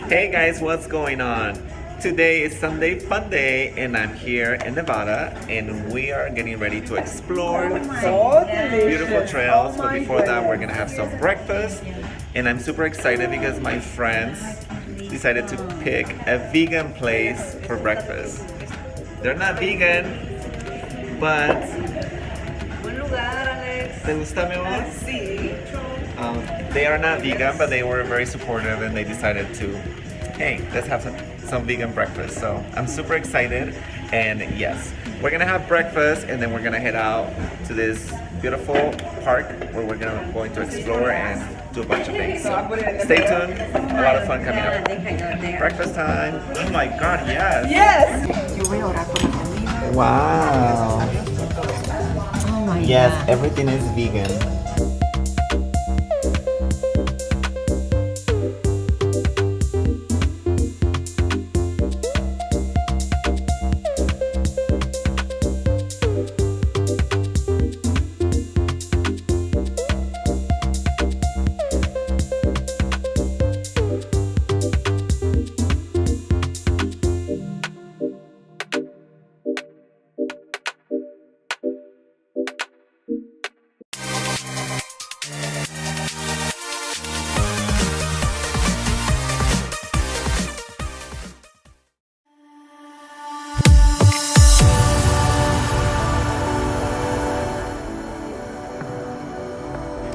Hey guys, what's going on? Today is Sunday Fun Day and I'm here in Nevada and we are getting ready to explore some beautiful trails. But before that, we're gonna have some breakfast and I'm super excited because my friends decided to pick a vegan place for breakfast. They're not vegan, but Buen lugar, Alex. ¿te gusta mi amor? Sí. They are not vegan, but they were very supportive and they decided to, hey, let's have some vegan breakfast. So I'm super excited. And yes, we're gonna have breakfast and then we're gonna head out to this beautiful park where we're going to explore and do a bunch of things. So stay tuned, a lot of fun coming up. Breakfast time. Oh my God, yes. Yes. Yo voy a orar por la comida. Wow. Oh my Yes, God. everything is vegan.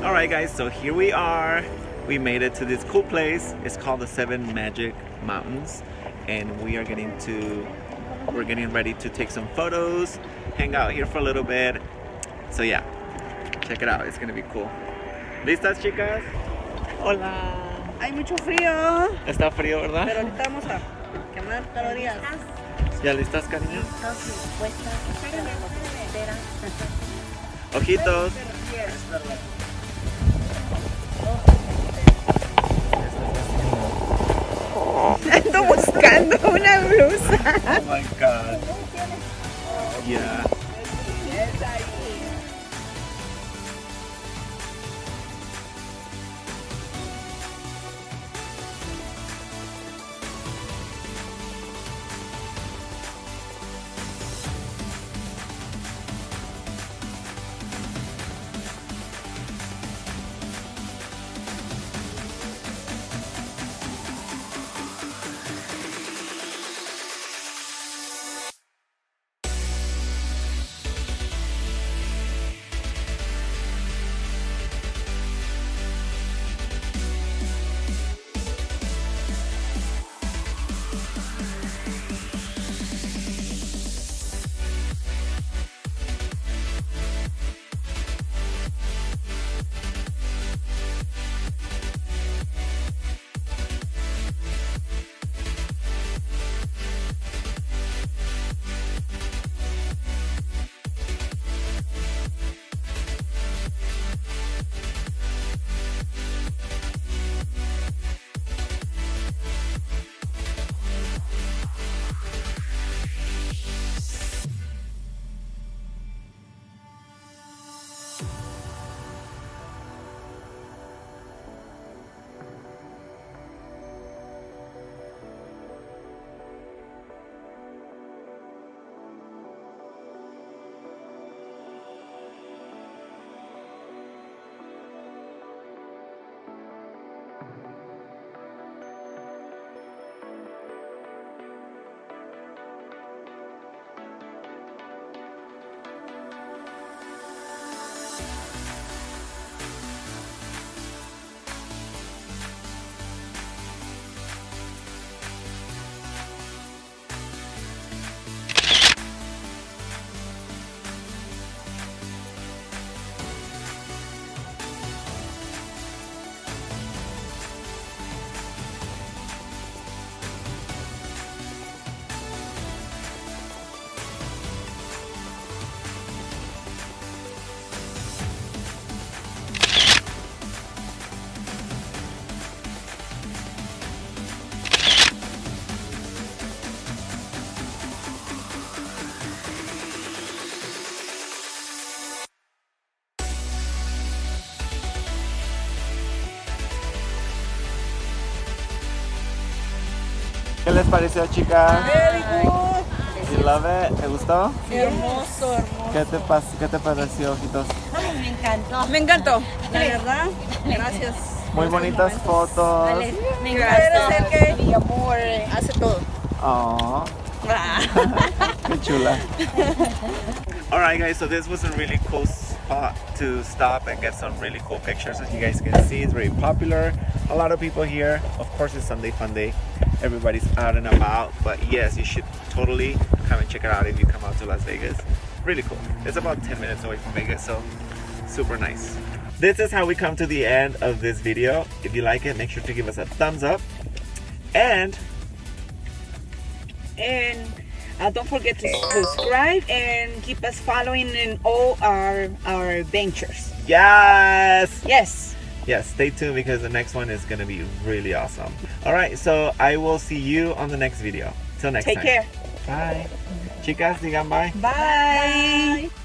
Alright guys, so here we are. We made it to this cool place. It's called the Seven Magic Mountains and we're getting ready to take some photos, hang out here for a little bit. So yeah, check it out, it's gonna be cool. ¿Listas, chicas? Hola. Hay mucho frío. Está frío, ¿verdad? Pero ahorita vamos a quemar calorías. ¿Ya listas, cariño? Ojitos. Ando buscando una blusa. Oh my God. Yeah. ¿Qué les pareció, chicas? Very good. You love it? ¿Te gustó? Hermoso, hermoso. ¿Qué te pareció, ojitos? Me encantó. Me encantó. La verdad, gracias. Muy bonitas fotos. Me encantó. Ser que mi amor hace todo. Aww. Qué chula. Alright guys, so this was a really cool spot to stop and get some really cool pictures. As you guys can see, it's very popular. A lot of people here. Of course, it's Sunday fun day. Everybody's out and about. But yes, you should totally come and check it out if you come out to Las Vegas. Really cool. It's about 10 minutes away from Vegas, so super nice. This is how we come to the end of this video. If you like it, make sure to give us a thumbs up. And don't forget to subscribe and keep us following in all our ventures. yes! Yes. Yes, stay tuned because the next one is going to be really awesome. Alright, so I will see you on the next video. Till next time. Take care. Bye. Chicas, digan bye. Bye.